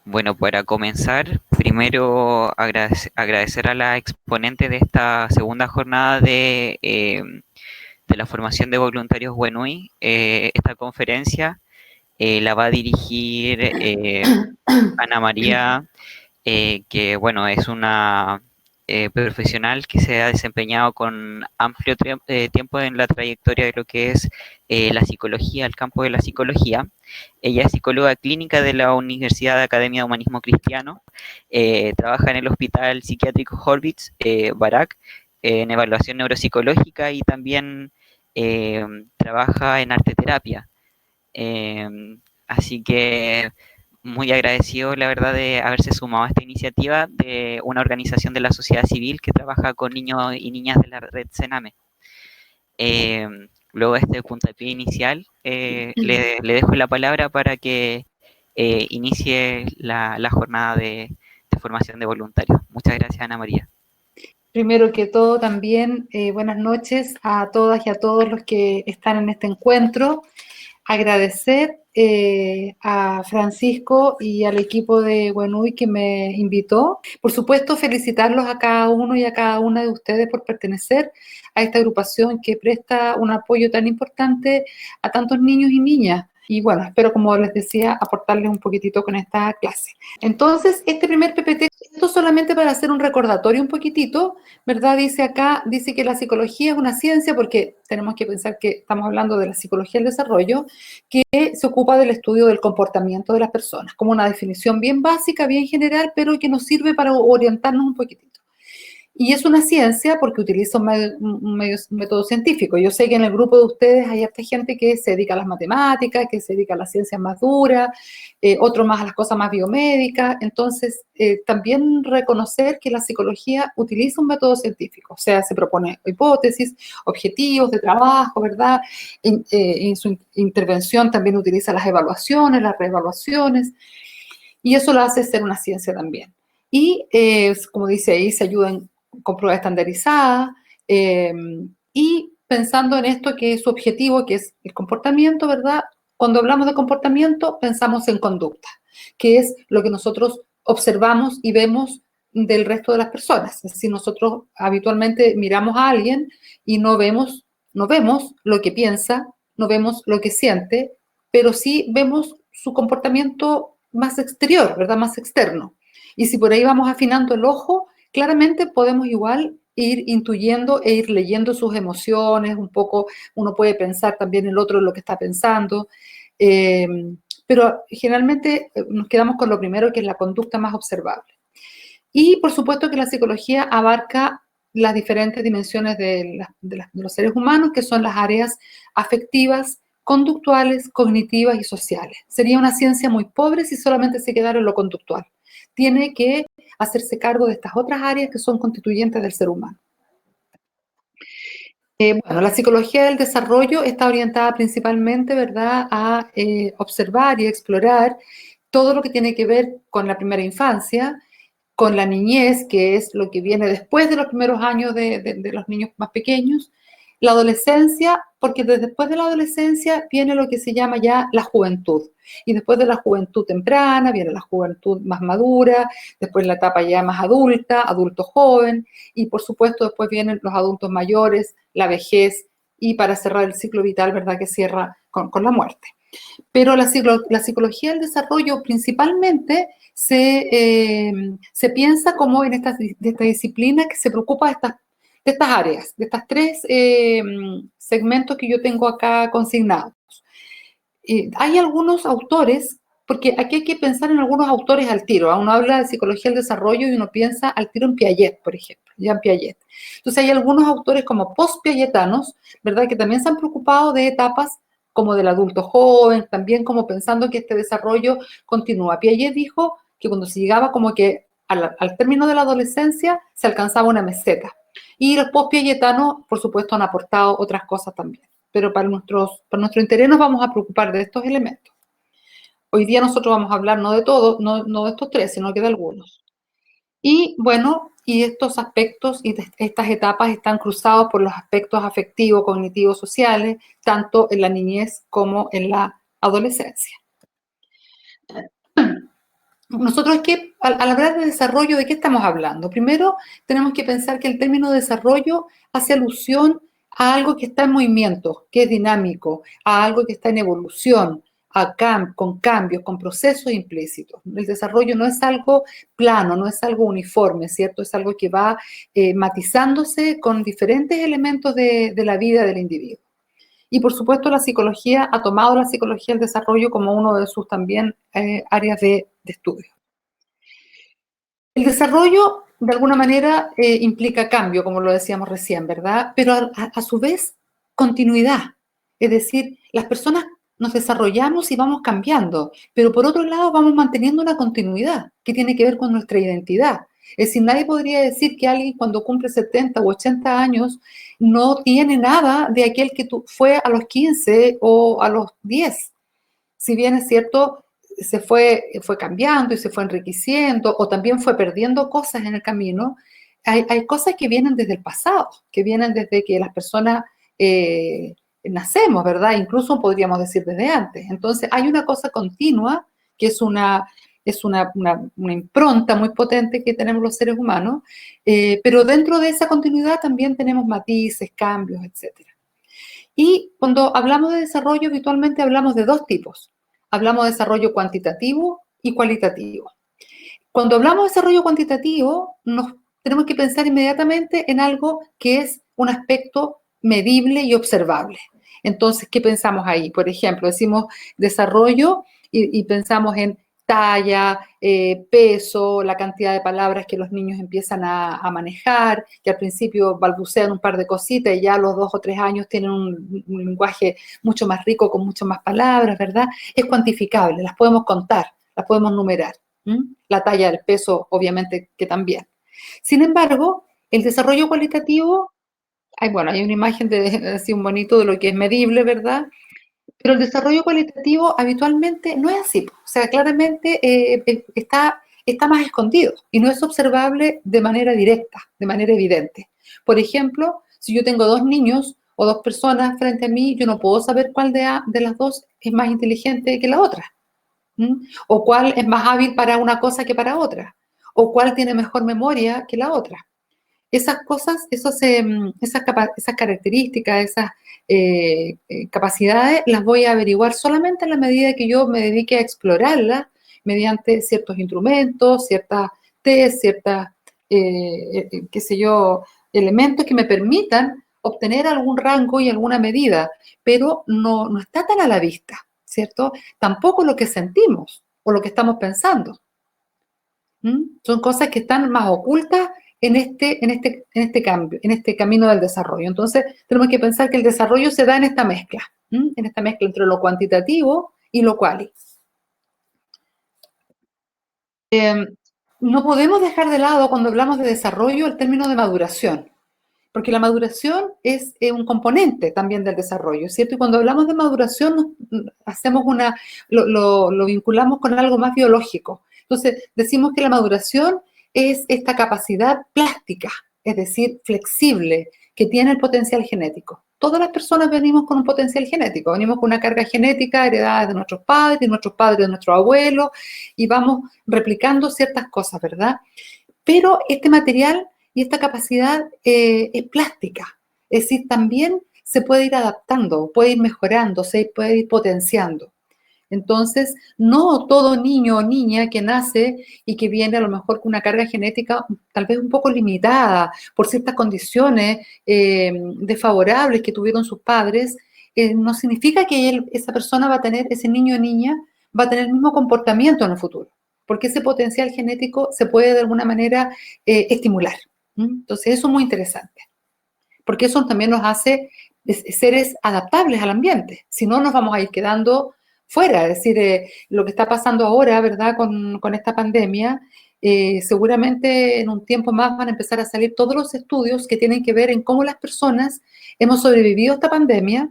Bueno, para comenzar, primero agradecer a la exponente de esta segunda jornada de la formación de voluntarios WENUI. Esta conferencia la va a dirigir Ana María, que bueno, es una profesional que se ha desempeñado con amplio tiempo en la trayectoria de lo que es la psicología, el campo de la psicología. Ella es psicóloga clínica de la Universidad de Academia de Humanismo Cristiano, trabaja en el Hospital Psiquiátrico Horvitz, Barak, en evaluación neuropsicológica y también trabaja en arte terapia. Así que muy agradecido, la verdad, de haberse sumado a esta iniciativa de una organización de la sociedad civil que trabaja con niños y niñas de la red Sename. Luego de este puntapié inicial, le dejo la palabra para que inicie la jornada de formación de voluntarios. Muchas gracias, Ana María. Primero que todo, también buenas noches a todas y a todos los que están en este encuentro. Agradecer a Francisco y al equipo de WENUI que me invitó. Por supuesto, felicitarlos a cada uno y a cada una de ustedes por pertenecer a esta agrupación que presta un apoyo tan importante a tantos niños y niñas. Y bueno, espero, como les decía, aportarles un poquitito con esta clase. Entonces, este primer PPT, esto solamente para hacer un recordatorio un poquitito, ¿verdad? Dice acá, dice que la psicología es una ciencia, porque tenemos que pensar que estamos hablando de la psicología del desarrollo, que se ocupa del estudio del comportamiento de las personas, como una definición bien básica, bien general, pero que nos sirve para orientarnos un poquitito. Y es una ciencia porque utiliza un método científico. Yo sé que en el grupo de ustedes hay harta gente que se dedica a las matemáticas, que se dedica a las ciencias más duras, otro más a las cosas más biomédicas. Entonces, también reconocer que la psicología utiliza un método científico. O sea, se propone hipótesis, objetivos de trabajo, ¿verdad? En su intervención también utiliza las evaluaciones, las reevaluaciones, y eso lo hace ser una ciencia también. Y, como dice ahí, se ayudan con pruebas estandarizadas, y pensando en esto que es su objetivo, que es el comportamiento, ¿verdad? Cuando hablamos de comportamiento, pensamos en conducta, que es lo que nosotros observamos y vemos del resto de las personas. Es decir, nosotros habitualmente miramos a alguien y no vemos lo que piensa, no vemos lo que siente, pero sí vemos su comportamiento más exterior, ¿verdad? Más externo. Y si por ahí vamos afinando el ojo, claramente podemos igual ir intuyendo e ir leyendo sus emociones, un poco uno puede pensar también el otro en lo que está pensando, pero generalmente nos quedamos con lo primero, que es la conducta más observable. Y por supuesto que la psicología abarca las diferentes dimensiones de los seres humanos, que son las áreas afectivas, conductuales, cognitivas y sociales. Sería una ciencia muy pobre si solamente se quedara en lo conductual. Tiene que hacerse cargo de estas otras áreas que son constituyentes del ser humano. Bueno, la psicología del desarrollo está orientada principalmente, ¿verdad?, a observar y explorar todo lo que tiene que ver con la primera infancia, con la niñez, que es lo que viene después de los primeros años de los niños más pequeños, la adolescencia, porque después de la adolescencia viene lo que se llama ya la juventud. Y después de la juventud temprana viene la juventud más madura, después la etapa ya más adulta, adulto joven, y por supuesto después vienen los adultos mayores, la vejez, y para cerrar el ciclo vital, ¿verdad?, que cierra con la muerte. Pero la psicología del desarrollo principalmente se piensa como en esta disciplina que se preocupa de estas áreas, de estas tres segmentos que yo tengo acá consignados. Hay algunos autores, porque aquí hay que pensar en algunos autores al tiro. Uno habla de psicología del desarrollo y uno piensa al tiro en Piaget, por ejemplo, Jean Piaget. Entonces hay algunos autores como post-piagetanos, ¿verdad?, que también se han preocupado de etapas como del adulto joven, también como pensando que este desarrollo continúa. Piaget dijo que cuando se llegaba como que al término de la adolescencia se alcanzaba una meseta. Y los post-piagetanos, por supuesto, han aportado otras cosas también. pero para nuestro interés nos vamos a preocupar de estos elementos. Hoy día nosotros vamos a hablar no de todos, no de estos tres, sino que de algunos. Y bueno, y estos aspectos y estas etapas están cruzados por los aspectos afectivos, cognitivos, sociales, tanto en la niñez como en la adolescencia. Nosotros al hablar de desarrollo, ¿de qué estamos hablando? Primero, tenemos que pensar que el término desarrollo hace alusión a algo que está en movimiento, que es dinámico, a algo que está en evolución, con cambios, con procesos implícitos. El desarrollo no es algo plano, no es algo uniforme, ¿cierto? Es algo que va matizándose con diferentes elementos de la vida del individuo. Y por supuesto la psicología ha tomado la psicología del desarrollo como uno de sus también áreas de estudio. El desarrollo, de alguna manera, implica cambio, como lo decíamos recién, ¿verdad? Pero a su vez, continuidad. Es decir, las personas nos desarrollamos y vamos cambiando, pero por otro lado vamos manteniendo una continuidad que tiene que ver con nuestra identidad. Es decir, nadie podría decir que alguien cuando cumple 70 u 80 años no tiene nada de aquel que fue a los 15 o a los 10. Si bien es cierto, fue cambiando y se fue enriqueciendo o también fue perdiendo cosas en el camino, hay cosas que vienen desde el pasado, que vienen desde que las personas nacemos, ¿verdad? Incluso podríamos decir desde antes. Entonces hay una cosa continua que es una impronta muy potente que tenemos los seres humanos, pero dentro de esa continuidad también tenemos matices, cambios, etcétera. Y cuando hablamos de desarrollo, habitualmente hablamos de dos tipos. Hablamos de desarrollo cuantitativo y cualitativo. Cuando hablamos de desarrollo cuantitativo, tenemos que pensar inmediatamente en algo que es un aspecto medible y observable. Entonces, ¿qué pensamos ahí? Por ejemplo, decimos desarrollo y pensamos en talla, peso, la cantidad de palabras que los niños empiezan a manejar, que al principio balbucean un par de cositas y ya a los 2 o 3 años tienen un lenguaje mucho más rico, con mucho más palabras, ¿verdad? Es cuantificable, las podemos contar, las podemos numerar. La talla, el peso, obviamente que también. Sin embargo, el desarrollo cualitativo, hay una imagen así un bonito de lo que es medible, ¿verdad? Pero el desarrollo cualitativo habitualmente no es así. O sea, claramente está más escondido y no es observable de manera directa, de manera evidente. Por ejemplo, si yo tengo dos niños o dos personas frente a mí, yo no puedo saber cuál de las dos es más inteligente que la otra. O cuál es más hábil para una cosa que para otra, o cuál tiene mejor memoria que la otra. Esas cosas, esas características, esas capacidades, las voy a averiguar solamente en la medida que yo me dedique a explorarlas mediante ciertos instrumentos, ciertas test, qué sé yo, elementos que me permitan obtener algún rango y alguna medida, pero no está tan a la vista, ¿cierto? Tampoco lo que sentimos o lo que estamos pensando. Son cosas que están más ocultas en este cambio, en este camino del desarrollo. Entonces, tenemos que pensar que el desarrollo se da en esta mezcla entre lo cuantitativo y lo cuali. No podemos dejar de lado, cuando hablamos de desarrollo, el término de maduración, porque la maduración es un componente también del desarrollo, ¿cierto? Y cuando hablamos de maduración, lo vinculamos con algo más biológico. Entonces, decimos que la maduración es esta capacidad plástica, es decir, flexible, que tiene el potencial genético. Todas las personas venimos con un potencial genético, venimos con una carga genética heredada de nuestros padres, de nuestros abuelos, y vamos replicando ciertas cosas, ¿verdad? Pero este material y esta capacidad es plástica, es decir, también se puede ir adaptando, puede ir mejorando, se puede ir potenciando. Entonces, no todo niño o niña que nace y que viene a lo mejor con una carga genética tal vez un poco limitada por ciertas condiciones desfavorables que tuvieron sus padres, no significa que esa persona va a tener, ese niño o niña va a tener el mismo comportamiento en el futuro, porque ese potencial genético se puede de alguna manera estimular. Entonces, eso es muy interesante, porque eso también nos hace seres adaptables al ambiente, si no nos vamos a ir quedando fuera. Es decir, lo que está pasando ahora, ¿verdad?, con esta pandemia, seguramente en un tiempo más van a empezar a salir todos los estudios que tienen que ver en cómo las personas hemos sobrevivido a esta pandemia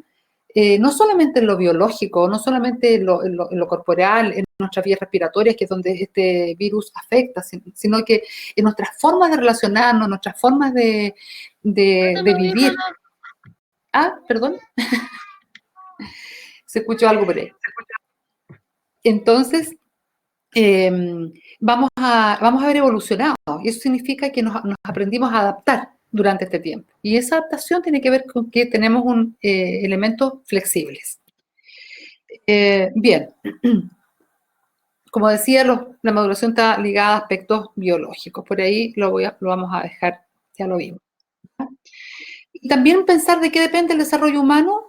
no solamente en lo biológico, no solamente en lo corporal, en nuestras vías respiratorias, que es donde este virus afecta, sino que en nuestras formas de relacionarnos, nuestras formas de vivir. Ah, perdón. Se escuchó algo por ahí. Entonces, vamos a haber evolucionado, y eso significa que nos aprendimos a adaptar durante este tiempo. Y esa adaptación tiene que ver con que tenemos elementos flexibles. Bien, como decía, la maduración está ligada a aspectos biológicos, por ahí lo vamos a dejar, ya lo vimos. Y también pensar de qué depende el desarrollo humano.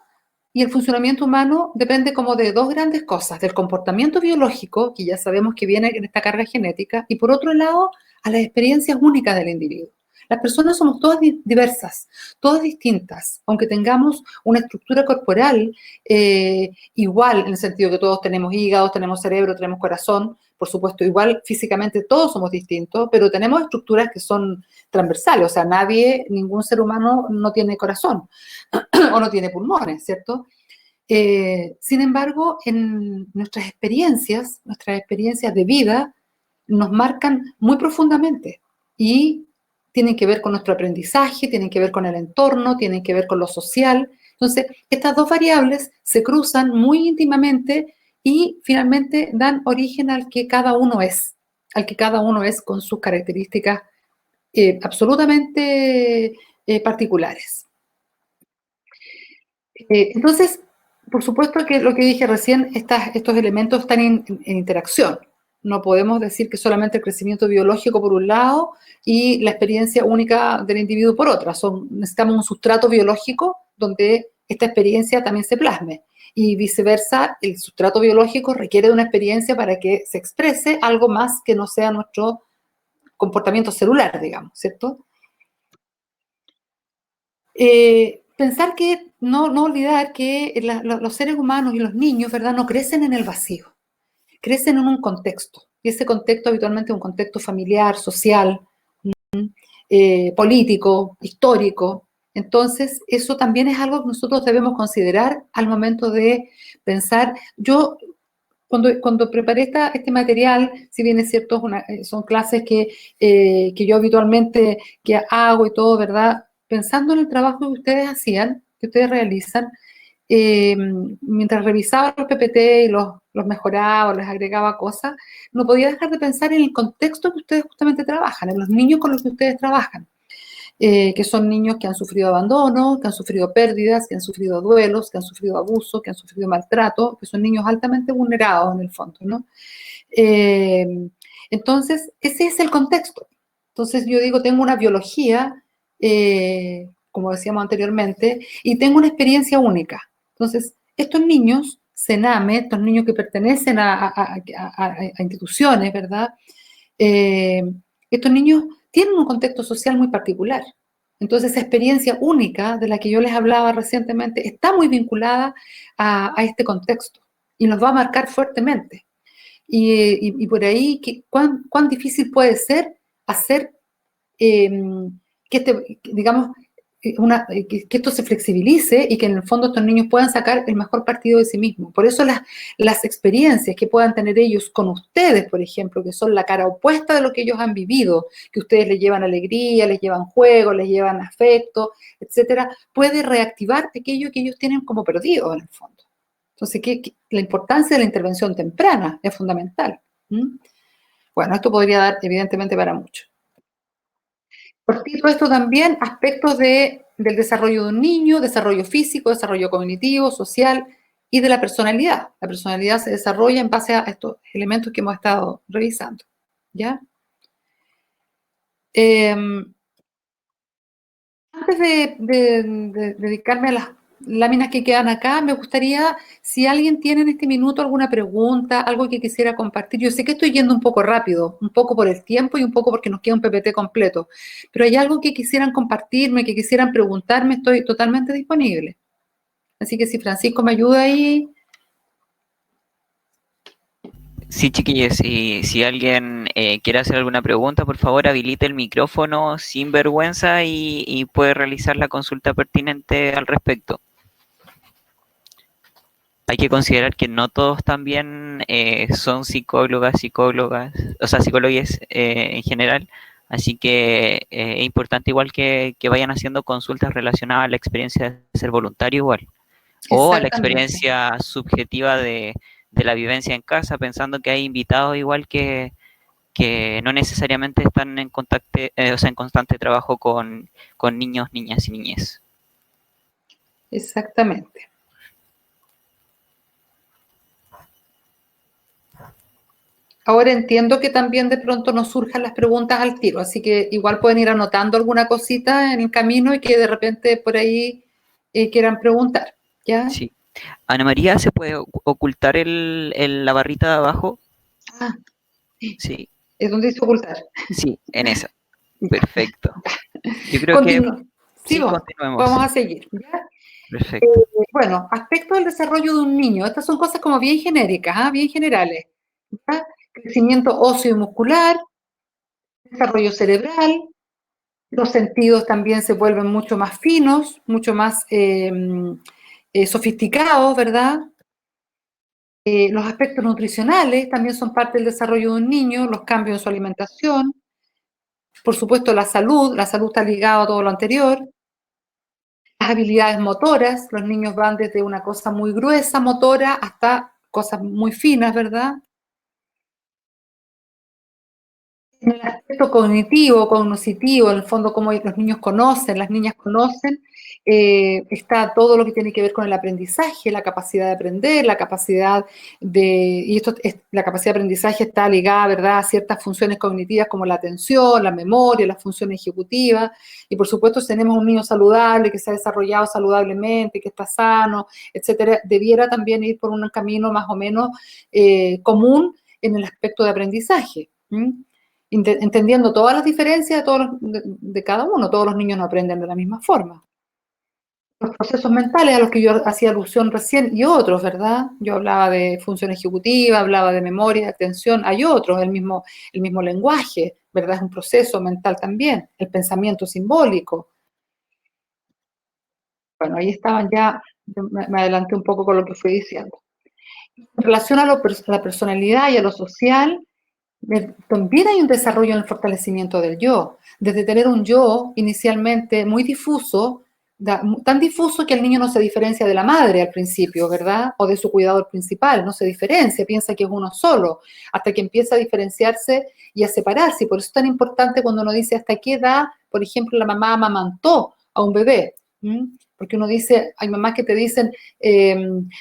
Y el funcionamiento humano depende como de dos grandes cosas, del comportamiento biológico, que ya sabemos que viene en esta carga genética, y por otro lado, a las experiencias únicas del individuo. Las personas somos todas diversas, todas distintas, aunque tengamos una estructura corporal igual, en el sentido que todos tenemos hígado, tenemos cerebro, tenemos corazón, por supuesto, igual físicamente todos somos distintos, pero tenemos estructuras que son transversales, o sea, ningún ser humano no tiene corazón o no tiene pulmones, ¿cierto? Sin embargo, en nuestras experiencias de vida, nos marcan muy profundamente y tienen que ver con nuestro aprendizaje, tienen que ver con el entorno, tienen que ver con lo social. Entonces, estas dos variables se cruzan muy íntimamente y finalmente dan origen al que cada uno es con sus características absolutamente particulares. Entonces, por supuesto que lo que dije recién, estos elementos están en interacción. No podemos decir que solamente el crecimiento biológico por un lado y la experiencia única del individuo por otra. Necesitamos un sustrato biológico donde esta experiencia también se plasme. Y viceversa, el sustrato biológico requiere de una experiencia para que se exprese algo más que no sea nuestro comportamiento celular, digamos, ¿cierto? Pensar que, no olvidar que los seres humanos y los niños, ¿verdad?, no crecen en el vacío, crecen en un contexto, y ese contexto habitualmente es un contexto familiar, social, político, histórico. Entonces, eso también es algo que nosotros debemos considerar al momento de pensar. Yo, cuando preparé este material, si bien es cierto, son clases que yo habitualmente que hago y todo, ¿verdad?, pensando en el trabajo que ustedes hacían, que ustedes realizan, mientras revisaba los PPT y los mejoraba, les agregaba cosas, no podía dejar de pensar en el contexto que ustedes justamente trabajan, en los niños con los que ustedes trabajan, que son niños que han sufrido abandono, que han sufrido pérdidas, que han sufrido duelos, que han sufrido abuso, que han sufrido maltrato, que son niños altamente vulnerados en el fondo, ¿no? Entonces, ese es el contexto. Entonces, yo digo, tengo una biología, como decíamos anteriormente, y tengo una experiencia única. Entonces, estos niños, CENAME, estos niños que pertenecen a instituciones, ¿verdad? Estos niños tienen un contexto social muy particular. Entonces, esa experiencia única de la que yo les hablaba recientemente está muy vinculada a este contexto y nos va a marcar fuertemente. Y por ahí, ¿cuán difícil puede ser hacer digamos, que esto se flexibilice y que en el fondo estos niños puedan sacar el mejor partido de sí mismos? Por eso las experiencias que puedan tener ellos con ustedes, por ejemplo, que son la cara opuesta de lo que ellos han vivido, que ustedes les llevan alegría, les llevan juego, les llevan afecto, etcétera, puede reactivar aquello que ellos tienen como perdido en el fondo. Entonces, la importancia de la intervención temprana es fundamental. Bueno, esto podría dar evidentemente para mucho. Cortito esto también, aspectos del desarrollo de un niño, desarrollo físico, desarrollo cognitivo, social y de la personalidad. La personalidad se desarrolla en base a estos elementos que hemos estado revisando, ¿ya? Antes de dedicarme a las láminas que quedan acá, me gustaría, si alguien tiene en este minuto alguna pregunta, algo que quisiera compartir. Yo sé que estoy yendo un poco rápido, un poco por el tiempo y un poco porque nos queda un PPT completo, pero hay algo que quisieran compartirme, que quisieran preguntarme, estoy totalmente disponible. Así que si Francisco me ayuda ahí. Sí, chiquillos, si alguien quiere hacer alguna pregunta, por favor habilite el micrófono sin vergüenza y puede realizar la consulta pertinente al respecto. hay que considerar que no todos también son psicólogas, o sea, psicólogos en general, así que es importante igual que vayan haciendo consultas relacionadas a la experiencia de ser voluntario igual, o a la Exactamente. experiencia subjetiva de la vivencia en casa, pensando que hay invitados igual que no necesariamente están en contacto, o sea, en constante trabajo con niños, niñas y niñez. Exactamente. Ahora entiendo que también de pronto nos surjan las preguntas al tiro, así que igual pueden ir anotando alguna cosita en el camino y que de repente por ahí quieran preguntar, ¿ya? Sí. Ana María, ¿se puede ocultar la barrita de abajo? Ah, Sí, es donde dice ocultar. sí, en esa. Ya, Perfecto. Yo creo que continúo. Sí, sí, vamos continuemos. a seguir, ¿ya? Perfecto. Bueno, aspectos del desarrollo de un niño. Estas son cosas como bien genéricas, ¿ah? Bien generales, ¿ya? Crecimiento óseo y muscular, desarrollo cerebral, los sentidos también se vuelven mucho más finos, mucho más sofisticados, ¿verdad? Los aspectos nutricionales también son parte del desarrollo de un niño, los cambios en su alimentación, por supuesto la salud está ligada a todo lo anterior, las habilidades motoras, los niños van desde una cosa muy gruesa motora hasta cosas muy finas, ¿verdad? En el aspecto cognitivo, cognoscitivo, en el fondo cómo los niños conocen, las niñas conocen, está todo lo que tiene que ver con el aprendizaje, la capacidad de aprender, la capacidad la capacidad de aprendizaje está ligada, ¿verdad?, a ciertas funciones cognitivas como la atención, la memoria, las funciones ejecutivas, y por supuesto si tenemos un niño saludable, que se ha desarrollado saludablemente, que está sano, etcétera, debiera también ir por un camino más o menos común en el aspecto de aprendizaje. Entendiendo todas las diferencias de cada uno, todos los niños no aprenden de la misma forma. Los procesos mentales a los que yo hacía alusión recién y otros, ¿verdad? Yo hablaba de función ejecutiva, hablaba de memoria, de atención, hay otros, el mismo lenguaje, ¿verdad? Es un proceso mental también, el pensamiento simbólico. Bueno, ahí estaban ya, me adelanté un poco con lo que fui diciendo. En relación a la personalidad y a lo social, también hay un desarrollo en el fortalecimiento del yo, desde tener un yo inicialmente muy difuso, tan difuso que el niño no se diferencia de la madre al principio, ¿verdad? O de su cuidador principal, no se diferencia, piensa que es uno solo, hasta que empieza a diferenciarse y a separarse. Y por eso es tan importante cuando uno dice hasta qué edad, por ejemplo, la mamá amamantó a un bebé. Porque uno dice, hay mamás que te dicen,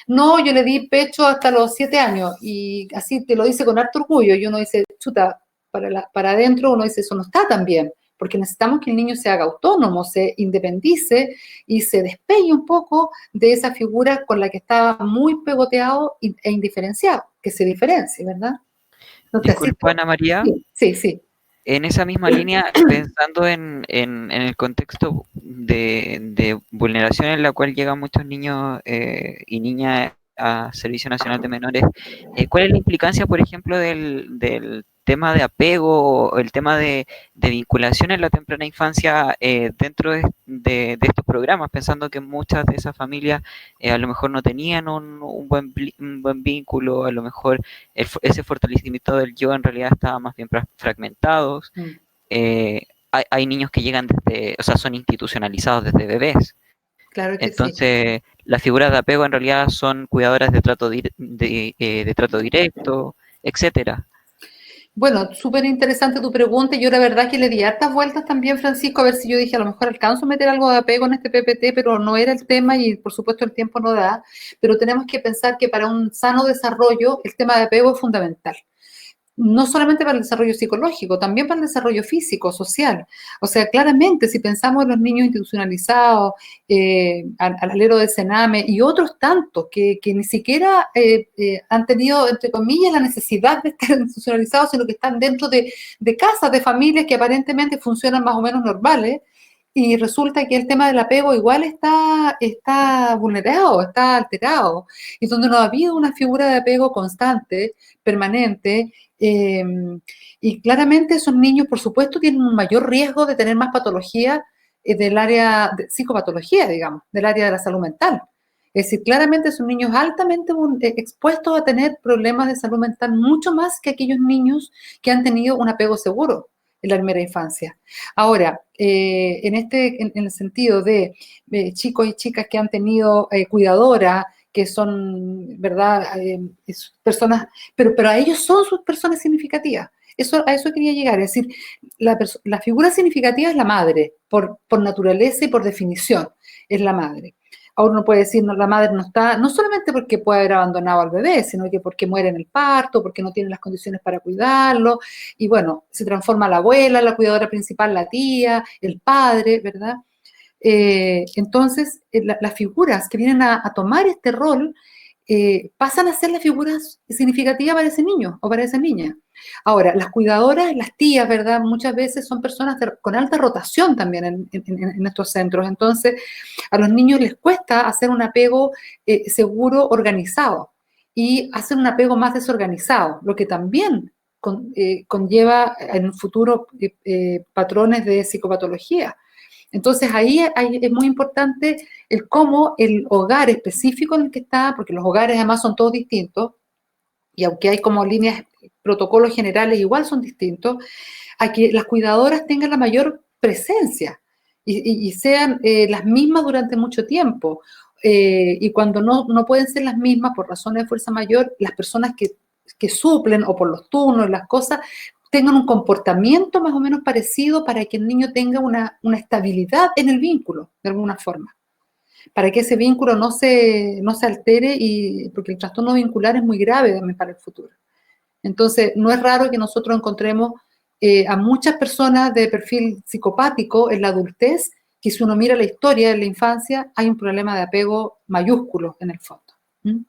no, yo le di pecho hasta los 7 años, y así te lo dice con harto orgullo, y uno dice, chuta, para adentro uno dice, eso no está tan bien, porque necesitamos que el niño se haga autónomo, se independice y se despegue un poco de esa figura con la que estaba muy pegoteado e indiferenciado, que se diferencie, ¿verdad? Entonces, sí, Disculpa, Ana María. sí, sí. En esa misma línea, pensando en el contexto de vulneración en la cual llegan muchos niños y niñas a Servicio Nacional de Menores, ¿cuál es la implicancia, por ejemplo, del tema de apego o el tema de vinculación en la temprana infancia dentro de estos programas? Pensando que muchas de esas familias a lo mejor no tenían un buen vínculo, a lo mejor ese fortalecimiento del yo en realidad estaba más bien fragmentado. Mm. Hay niños que llegan desde, o sea, son institucionalizados desde bebés. Claro que sí. Entonces, las figuras de apego en realidad son cuidadoras de de trato directo, etcétera. Bueno, súper interesante tu pregunta. Yo la verdad que le di hartas vueltas también, Francisco, a ver si yo dije, a lo mejor alcanzo a meter algo de apego en este PPT, pero no era el tema y por supuesto el tiempo no da. Pero tenemos que pensar que para un sano desarrollo el tema de apego es fundamental. No solamente para el desarrollo psicológico, también para el desarrollo físico, social. O sea, claramente, si pensamos en los niños institucionalizados, al alero de Sename y otros tantos que ni siquiera han tenido, entre comillas, la necesidad de estar institucionalizados, sino que están dentro de casas, de familias que aparentemente funcionan más o menos normales, y resulta que el tema del apego igual está vulnerado, está alterado, y donde no ha habido una figura de apego constante, permanente, eh, y claramente esos niños, por supuesto, tienen un mayor riesgo de tener más patología del área de psicopatología, digamos, del área de la salud mental. Es decir, claramente son niños altamente expuestos a tener problemas de salud mental, mucho más que aquellos niños que han tenido un apego seguro en la primera infancia. Ahora, en el sentido de chicos y chicas que han tenido cuidadoras, que son, ¿verdad?, personas, pero a ellos son sus personas significativas. A eso quería llegar, es decir, la figura significativa es la madre, por naturaleza y por definición, es la madre. Ahora uno puede decir, no, la madre no está, no solamente porque puede haber abandonado al bebé, sino que porque muere en el parto, porque no tiene las condiciones para cuidarlo, y bueno, se transforma la abuela, la cuidadora principal, la tía, el padre, ¿verdad? Entonces, las figuras que vienen a tomar este rol pasan a ser las figuras significativas para ese niño o para esa niña. Ahora, las cuidadoras, las tías, ¿verdad? Muchas veces son personas con alta rotación también en estos centros. Entonces, a los niños les cuesta hacer un apego seguro, organizado, y hacer un apego más desorganizado, lo que también conlleva en el futuro patrones de psicopatología. Entonces ahí es muy importante el cómo el hogar específico en el que está, porque los hogares además son todos distintos, y aunque hay como líneas, protocolos generales igual son distintos, a que las cuidadoras tengan la mayor presencia y sean las mismas durante mucho tiempo. Y cuando no pueden ser las mismas por razones de fuerza mayor, las personas que suplen o por los turnos, las cosas, tengan un comportamiento más o menos parecido para que el niño tenga una estabilidad en el vínculo, de alguna forma, para que ese vínculo no se altere, porque el trastorno vincular es muy grave también para el futuro. Entonces, no es raro que nosotros encontremos a muchas personas de perfil psicopático en la adultez, que si uno mira la historia de la infancia, hay un problema de apego mayúsculo en el fondo. ¿Mm?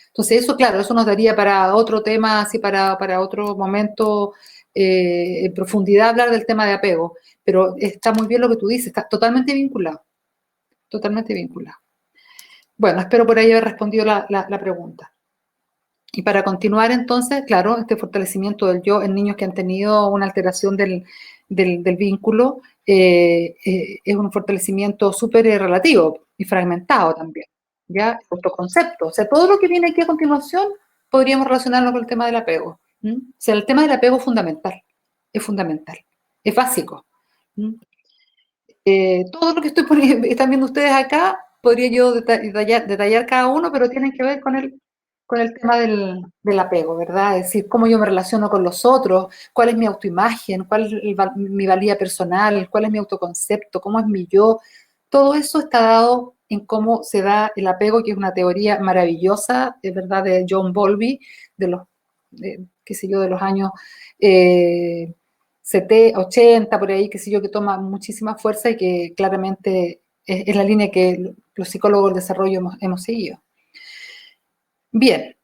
Entonces, eso, claro, eso nos daría para otro tema, así para otro momento, en profundidad hablar del tema de apego, pero está muy bien lo que tú dices, está totalmente vinculado, totalmente vinculado. Bueno, espero por ahí haber respondido la pregunta. Y para continuar entonces, claro, este fortalecimiento del yo en niños que han tenido una alteración del vínculo es un fortalecimiento súper relativo y fragmentado también, ¿ya? Autoconcepto. O sea, todo lo que viene aquí a continuación podríamos relacionarlo con el tema del apego. O sea, el tema del apego es fundamental, es básico. Todo lo que están viendo ustedes acá, podría yo detallar cada uno, pero tienen que ver con el tema del apego, ¿verdad? Es decir, cómo yo me relaciono con los otros, cuál es mi autoimagen, cuál es mi valía personal, cuál es mi autoconcepto, cómo es mi yo. Todo eso está dado en cómo se da el apego, que es una teoría maravillosa, es verdad, de John Bowlby, qué sé yo, de los años 80, por ahí, qué sé yo, que toma muchísima fuerza y que claramente es la línea que los psicólogos del desarrollo hemos seguido. Bien,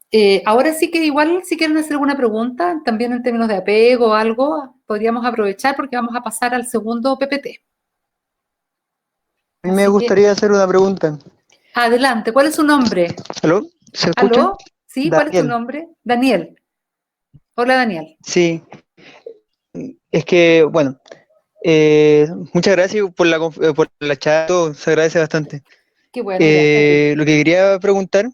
ahora sí que igual si quieren hacer alguna pregunta, también en términos de apego o algo, podríamos aprovechar porque vamos a pasar al segundo PPT. A mí me gustaría hacer una pregunta. Adelante, ¿cuál es su nombre? ¿Aló? ¿Se escucha? ¿Aló? ¿Sí? ¿Cuál es su Daniel. nombre? Daniel. Hola, Daniel. Sí, es que, bueno, muchas gracias por la chat, todo, se agradece bastante. Qué bueno, ya, ok. Lo que quería preguntar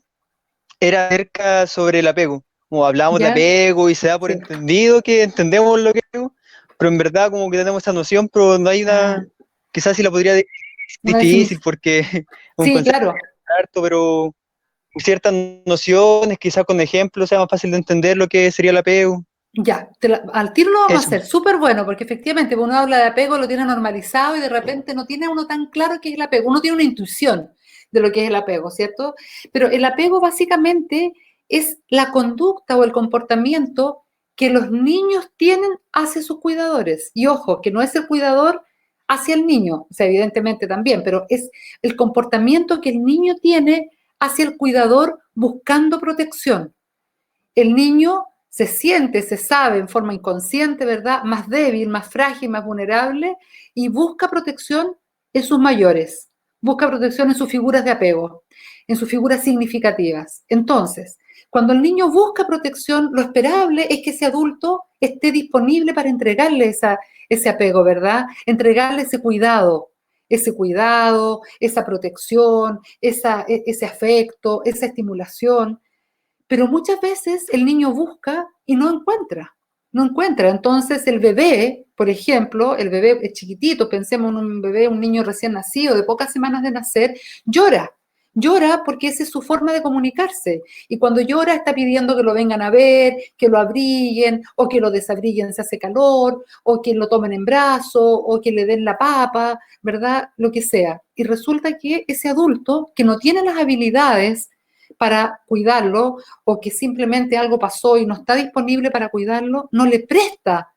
era acerca sobre el apego. Como hablábamos de ¿Ya? apego y se da por Sí. entendido que entendemos lo que es apego, pero en verdad como que tenemos esa noción, pero no hay Ah, una, quizás sí la podría decir, es una difícil definición. porque es un Sí, concepto claro. harto, pero ciertas nociones, quizás con ejemplos sea más fácil de entender lo que sería el apego. Ya, al tiro lo vamos a Eso. hacer, súper bueno, porque efectivamente cuando uno habla de apego lo tiene normalizado y de repente no tiene uno tan claro qué es el apego. Uno tiene una intuición de lo que es el apego, ¿cierto? Pero el apego básicamente es la conducta o el comportamiento que los niños tienen hacia sus cuidadores. Y ojo, que no es el cuidador hacia el niño, o sea, evidentemente también, pero es el comportamiento que el niño tiene hacia el cuidador buscando protección. El niño se siente, se sabe en forma inconsciente, ¿verdad? Más débil, más frágil, más vulnerable y busca protección en sus mayores, busca protección en sus figuras de apego, en sus figuras significativas. Entonces, cuando el niño busca protección, lo esperable es que ese adulto esté disponible para entregarle ese apego, ¿verdad? Entregarle ese cuidado. ese cuidado, esa protección, ese afecto, esa estimulación. Pero muchas veces el niño busca y no encuentra, no encuentra. Entonces el bebé, por ejemplo, el bebé es chiquitito, pensemos en un bebé, un niño recién nacido, de pocas semanas de nacer, llora. Llora porque esa es su forma de comunicarse. Y cuando llora está pidiendo que lo vengan a ver, que lo abriguen, o que lo desabriguen si hace calor, o que lo tomen en brazos, o que le den la papa, ¿verdad? Lo que sea. Y resulta que ese adulto que no tiene las habilidades para cuidarlo, o que simplemente algo pasó y no está disponible para cuidarlo, no le presta,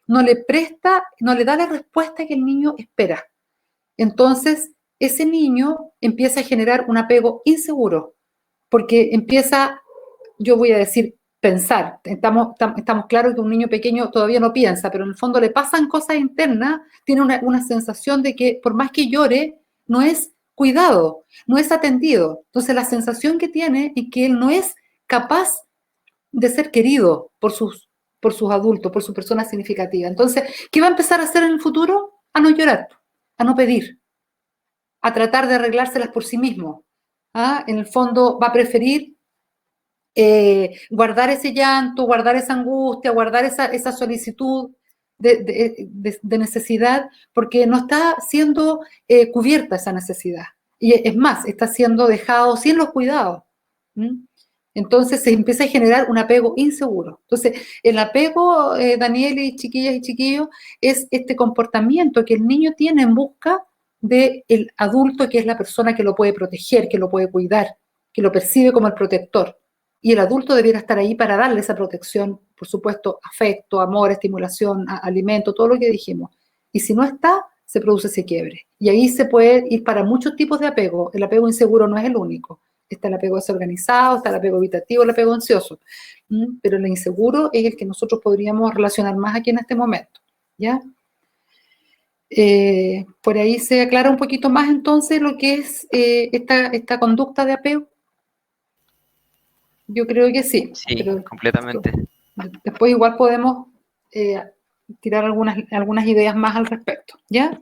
no le da la respuesta que el niño espera. Entonces, ese niño empieza a generar un apego inseguro, porque empieza, yo voy a decir, pensar. Estamos claros que un niño pequeño todavía no piensa, pero en el fondo le pasan cosas internas, tiene una sensación de que por más que llore, no es cuidado, no es atendido. Entonces la sensación que tiene es que él no es capaz de ser querido por sus adultos, por su persona significativa. Entonces, ¿qué va a empezar a hacer en el futuro? A no llorar, a no pedir, a tratar de arreglárselas por sí mismo. ¿Ah? En el fondo va a preferir guardar ese llanto, guardar esa angustia, guardar esa solicitud de necesidad, porque no está siendo cubierta esa necesidad. Y es más, está siendo dejado sin los cuidados. ¿Mm? Entonces se empieza a generar un apego inseguro. Entonces, el apego, Daniel y chiquillas y chiquillos, es este comportamiento que el niño tiene en busca del adulto, que es la persona que lo puede proteger, que lo puede cuidar, que lo percibe como el protector. Y el adulto debiera estar ahí para darle esa protección, por supuesto, afecto, amor, estimulación, alimento, todo lo que dijimos. Y si no está, se produce ese quiebre. Y ahí se puede ir para muchos tipos de apego. El apego inseguro no es el único. Está el apego desorganizado, está el apego evitativo, el apego ansioso. Pero el inseguro es el que nosotros podríamos relacionar más aquí en este momento. ¿Ya? Por ahí se aclara un poquito más entonces lo que es esta conducta de apego. Yo creo que sí. Sí, Pero completamente. después igual podemos tirar algunas ideas más al respecto. ¿Ya?